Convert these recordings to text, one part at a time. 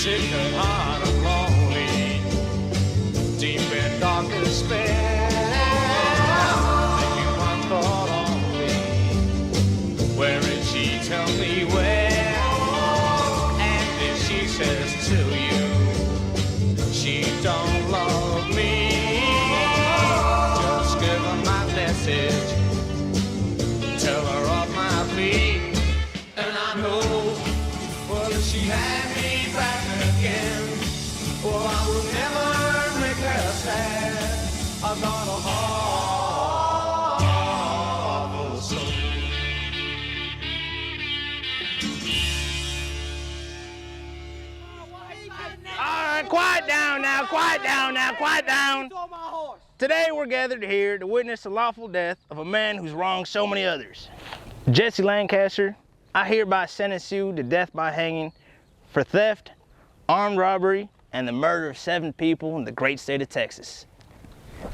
sick and heart and lonely, deep in dark despair, thinking one thought only, where is she, tell me where, and if she says to you, she don't love me, just give her my message, tell her of my plea, and I know, well, if she had me back again, well, I would never make her sad. I've got a heart full of soul. All right, quiet down now, quiet down now, quiet down. Today we're gathered here to witness the lawful death of a man who's wronged so many others. Jesse Lancaster, I hereby sentence you to death by hanging for theft, armed robbery, and the murder of 7 people in the great state of Texas.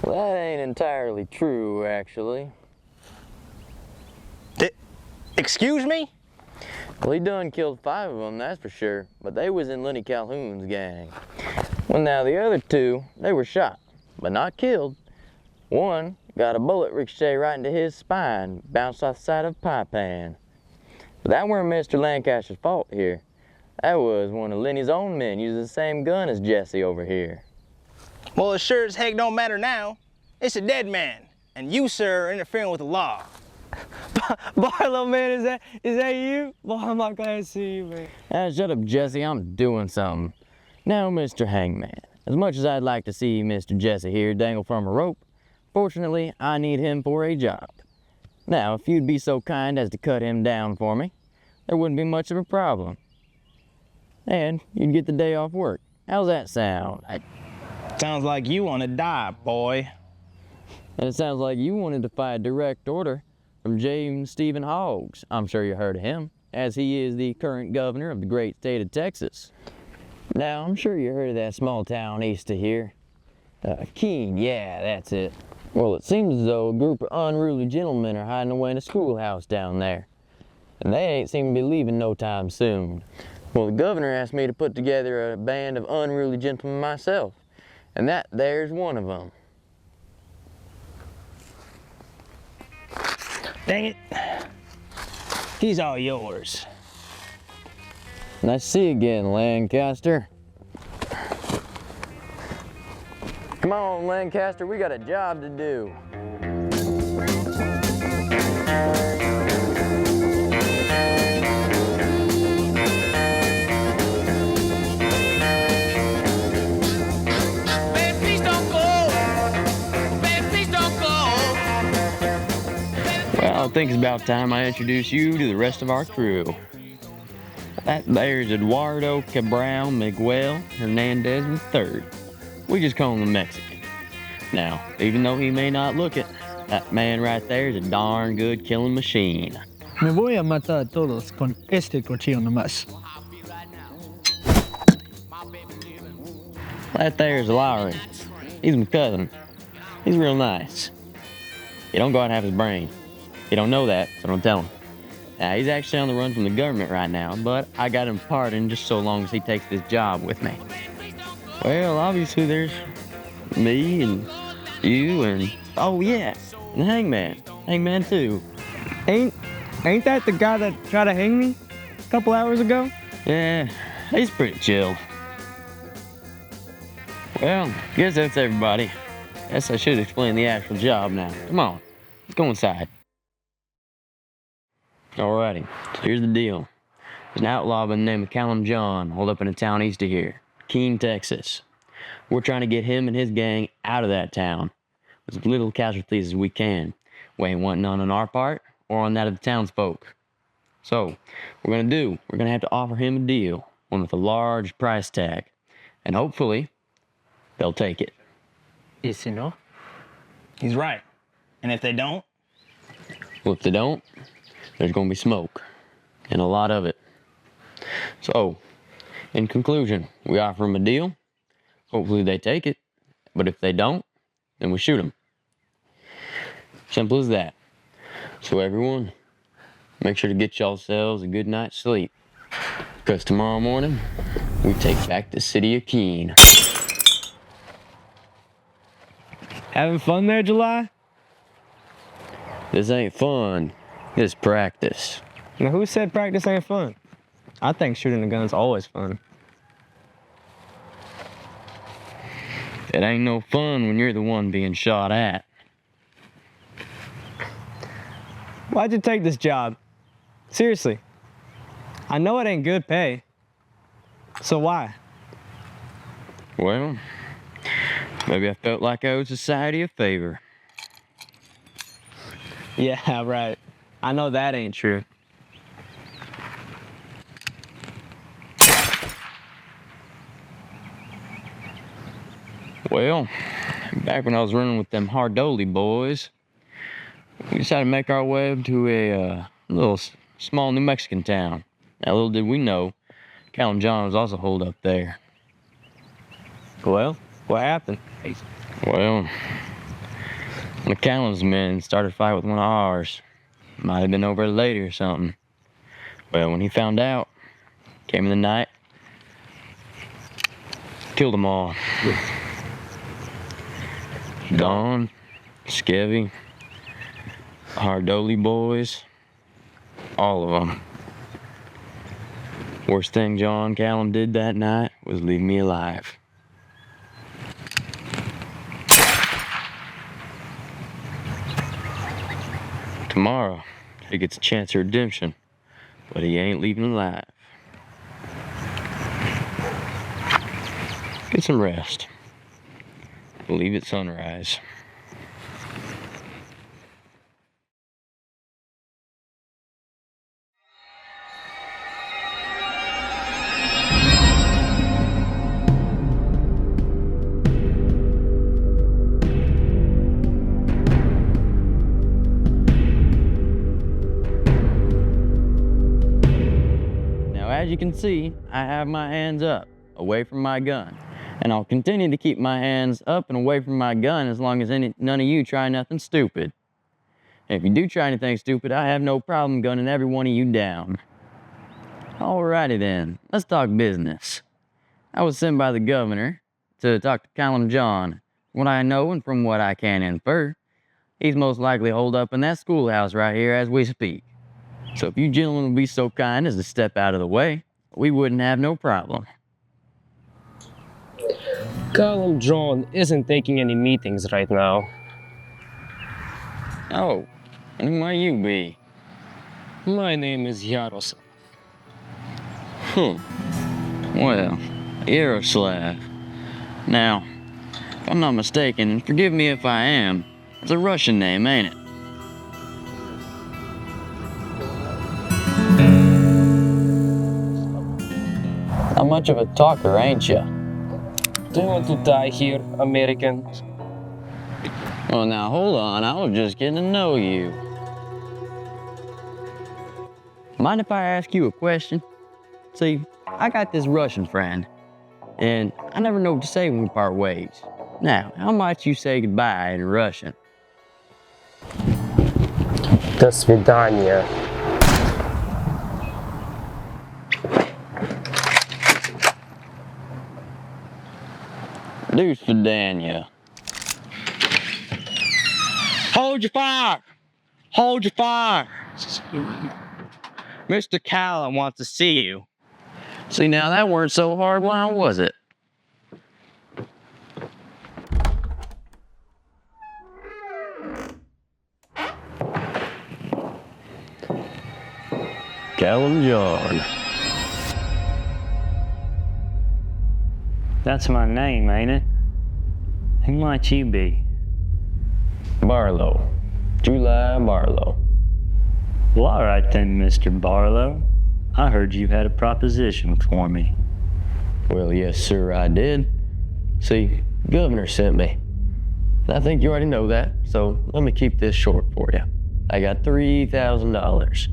Well, that ain't entirely true, actually. Excuse me? Well, he done killed 5 of them, that's for sure, but they was in Lenny Calhoun's gang. Well, now the other 2, they were shot, but not killed. One got a bullet ricochet right into his spine, bounced off the side of a pie pan. But that weren't Mr. Lancaster's fault here. That was one of Lenny's own men using the same gun as Jesse over here. Well, it sure as heck don't matter now. It's a dead man, and you, sir, are interfering with the law. Barlow, man, is that you? Boy, I'm not glad to see you, man. Shut up, Jesse, I'm doing something. Now, Mr. Hangman, as much as I'd like to see Mr. Jesse here dangle from a rope, fortunately, I need him for a job. Now, if you'd be so kind as to cut him down for me, there wouldn't be much of a problem. And you'd get the day off work. How's that sound? Sounds like you want to die, boy. And it sounds like you wanted to find a direct order from James Stephen Hoggs. I'm sure you heard of him, as he is the current governor of the great state of Texas. Now, I'm sure you heard of that small town east of here. Keene, yeah, that's it. Well, it seems as though a group of unruly gentlemen are hiding away in a schoolhouse down there. And they ain't seem to be leaving no time soon. Well, the governor asked me to put together a band of unruly gentlemen myself, and that there's one of them. Dang it. He's all yours. Nice to see you again, Lancaster. Come on, Lancaster, we got a job to do. Well, I think it's about time I introduce you to the rest of our crew. That there's Eduardo Cabral Miguel Hernandez III. We just call him the Mexican. Now, even though he may not look it, that man right there is a darn good killing machine. Me voy a matar a todos con este cuchillo nomás. That there's Lowry. He's my cousin. He's real nice. You don't go out and have his brain. You don't know that, so don't tell him. Now, he's actually on the run from the government right now, but I got him pardoned just so long as he takes this job with me. Well, obviously there's me and you and, oh yeah, and Hangman. Hangman too. Ain't that the guy that tried to hang me a couple hours ago? Yeah, he's pretty chill. Well, guess that's everybody. Guess I should explain the actual job now. Come on, let's go inside. Alrighty, so here's the deal. There's an outlaw by the name of Callum John, holed up in a town east of here, Keene, Texas. We're trying to get him and his gang out of that town with as little casualties as we can. We ain't wanting none on our part or on that of the townsfolk. So, what we're gonna do, we're gonna have to offer him a deal, one with a large price tag, and hopefully, they'll take it. Is he no? He's right. And if they don't? Well, if they don't, there's gonna be smoke, and a lot of it. So, in conclusion, we offer them a deal. Hopefully they take it, but if they don't, then we shoot them. Simple as that. So everyone, make sure to get yourselves a good night's sleep, because tomorrow morning, we take back the city of Keene. Having fun there, July? This ain't fun. This practice. Now, who said practice ain't fun? I think shooting a gun's always fun. It ain't no fun when you're the one being shot at. Why'd you take this job? Seriously. I know it ain't good pay. So why? Well, maybe I felt like I owed society a favor. Yeah, right. I know that ain't true. Well, back when I was running with them Hardoli boys, we decided to make our way up to a little small New Mexican town. Now, little did we know, Callum John was also holed up there. Well, what happened? Well, one of Callum's men started a fight with one of ours. Might have been over a lady or something. Well, when he found out, came in the night, killed them all. Don, Skevy, Hardoli boys, all of them. Worst thing John Callum did that night was leave me alive. Tomorrow, he gets a chance of redemption, but he ain't leaving alive. Get some rest. Leave at sunrise. Now, as you can see, I have my hands up, away from my gun. And I'll continue to keep my hands up and away from my gun as long as none of you try nothing stupid. And if you do try anything stupid, I have no problem gunning every one of you down. Alrighty then, let's talk business. I was sent by the governor to talk to Callum John. What I know and from what I can infer, he's most likely holed up in that schoolhouse right here as we speak. So if you gentlemen would be so kind as to step out of the way, we wouldn't have no problem. Callum John isn't taking any meetings right now. Oh, and who might you be? My name is Yaroslav. Well, Yaroslav. Now, if I'm not mistaken, and forgive me if I am, it's a Russian name, ain't it? Not much of a talker, ain't ya? Do you want to die here, American? Well, now, hold on. I was just getting to know you. Mind if I ask you a question? See, I got this Russian friend, and I never know what to say when we part ways. Now, how might you say goodbye in Russian? До свидания. Do Svidania. Hold your fire! Hold your fire! Mr. Callum wants to see you. See, now that weren't so hard, why was it? Callum John. That's my name, ain't it? Who might you be? Barlow. July Barlow. Well, all right then, Mr. Barlow. I heard you had a proposition for me. Well, yes, sir, I did. See, Governor sent me. And I think you already know that, so let me keep this short for you. I got $3,000.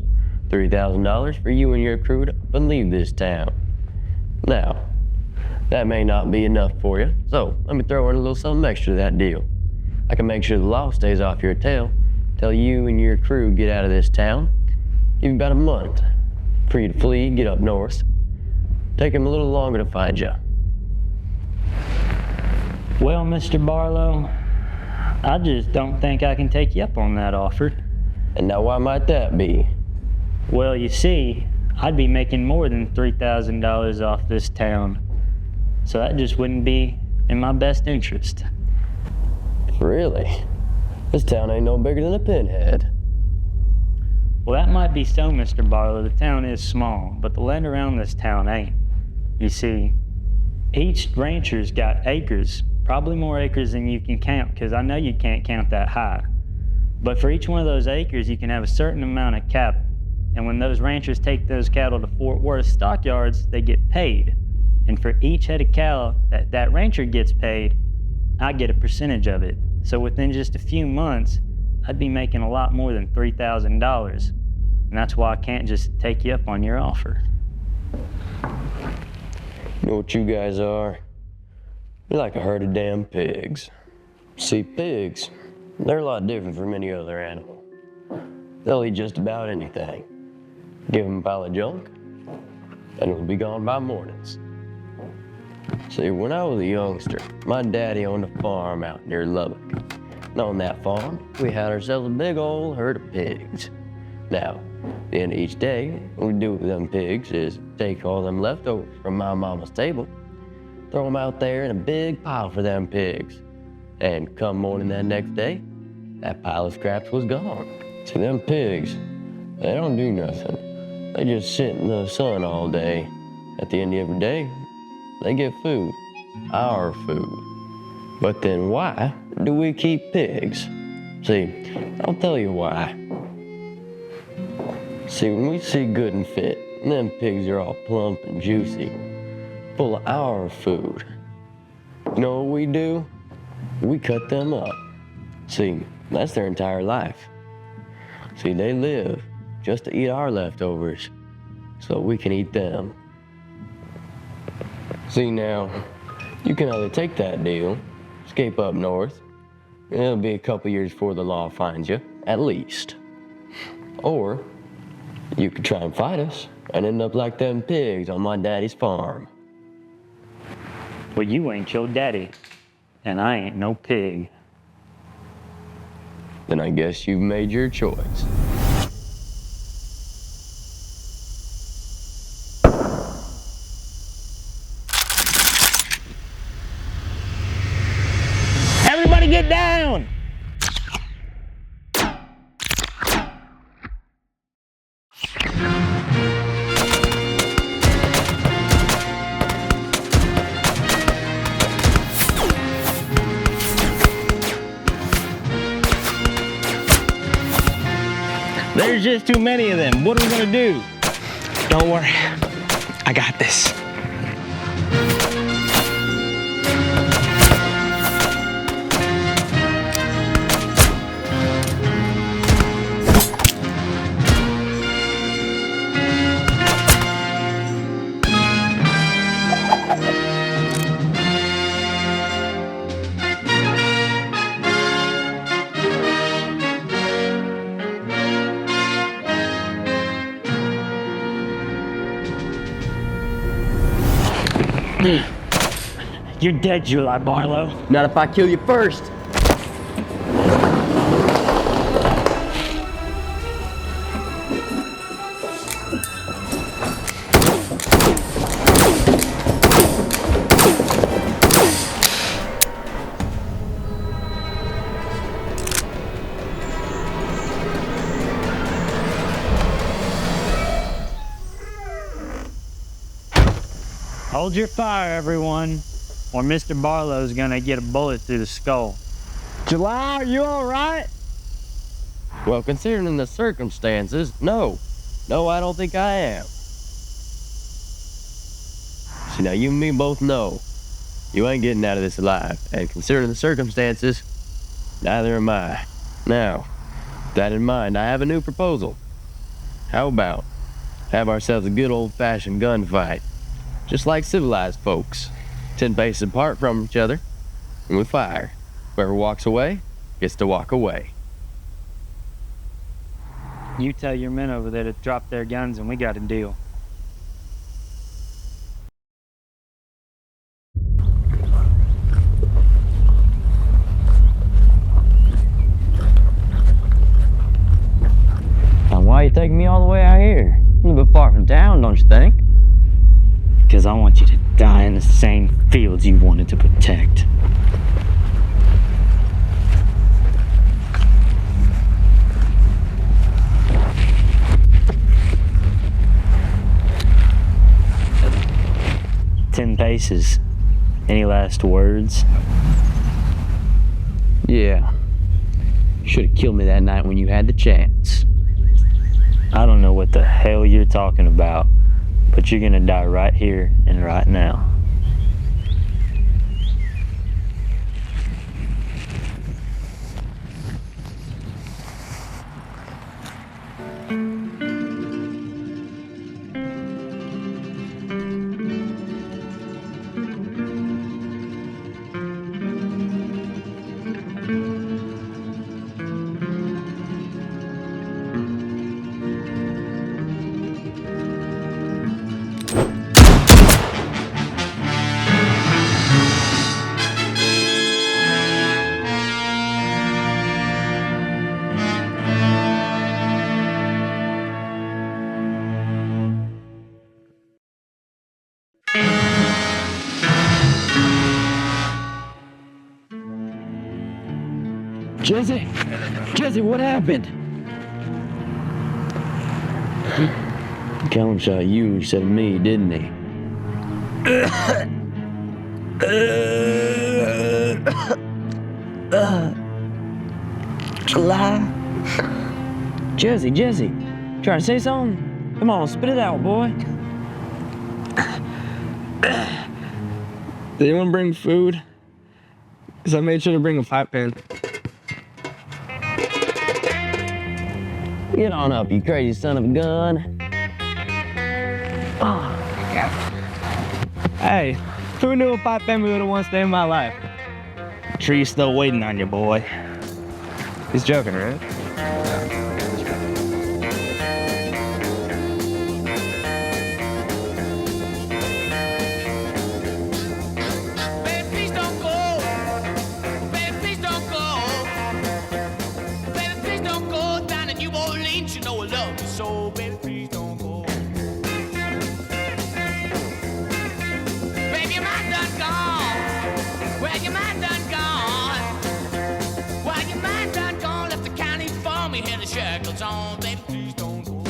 $3,000 for you and your crew to up and leave this town. Now, that may not be enough for you, so let me throw in a little something extra to that deal. I can make sure the law stays off your tail till you and your crew get out of this town. Give you about a month for you to flee, get up north. take him a little longer to find you. Well, Mr. Barlow, I just don't think I can take you up on that offer. And now why might that be? Well, you see, I'd be making more than $3,000 off this town. So that just wouldn't be in my best interest. Really? This town ain't no bigger than a pinhead. Well, that might be so, Mr. Barlow. The town is small, but the land around this town ain't. You see, each rancher's got acres, probably more acres than you can count, because I know you can't count that high. But for each one of those acres, you can have a certain amount of cattle. And when those ranchers take those cattle to Fort Worth stockyards, they get paid. And for each head of cattle that rancher gets paid, I get a percentage of it. So within just a few months, I'd be making a lot more than $3,000. And that's why I can't just take you up on your offer. You know what you guys are? You're like a herd of damn pigs. See, pigs, they're a lot different from any other animal. They'll eat just about anything. Give them a pile of junk, and it'll be gone by mornings. See, when I was a youngster, my daddy owned a farm out near Lubbock. And on that farm, we had ourselves a big old herd of pigs. Now, at the end of each day, what we do with them pigs is take all them leftovers from my mama's table, throw them out there in a big pile for them pigs. And come morning that next day, that pile of scraps was gone. See, them pigs, they don't do nothing. They just sit in the sun all day. At the end of every day, they get food, our food. But then why do we keep pigs? See, I'll tell you why. See, when we see good and fit, and them pigs are all plump and juicy, full of our food, you know what we do? We cut them up. See, that's their entire life. See, they live just to eat our leftovers so we can eat them. See, now, you can either take that deal, escape up north, and it'll be a couple years before the law finds you, at least. Or you could try and fight us and end up like them pigs on my daddy's farm. Well, you ain't your daddy, and I ain't no pig. Then I guess you've made your choice. Everybody get down! There's just too many of them. What are we gonna do? Don't worry, I got this. You're dead, July Barlow. Not if I kill you first. Hold your fire, everyone, or Mr. Barlow's gonna get a bullet through the skull. July, are you all right? Well, considering the circumstances, no. No, I don't think I am. See, now you and me both know you ain't getting out of this alive. And considering the circumstances, neither am I. Now, with that in mind, I have a new proposal. How about have ourselves a good old-fashioned gunfight? Just like civilized folks, 10 paces apart from each other, and with fire. Whoever walks away gets to walk away. You tell your men over there to drop their guns and we got a deal. taking me all the way out here? A little bit far from town, don't you think? Because I want you to die in the same fields you wanted to protect. "10 paces. Any last words?" Yeah. You should have killed me that night when you had the chance. I don't know what the hell you're talking about, but you're gonna die right here and right now. Jesse! Jesse, what happened? Callum shot you instead of me, didn't he? Lie. Jesse, trying to say something? Come on, spit it out, boy. Did anyone bring food? Because I made sure to bring a pipe pan. Get on up, you crazy son of a gun. Hey, who knew a pipe pan would have once saved my life? Tree's still waiting on you, boy. He's joking, right? Baby, please don't go. Baby, please don't go. Baby, please don't go down to New Orleans. You know I love you so. Baby, please don't go. Baby, your mind done gone. Well, your mind done gone. Well, your mind done gone. Left the county for me. Had the shackles on. Baby, please don't go.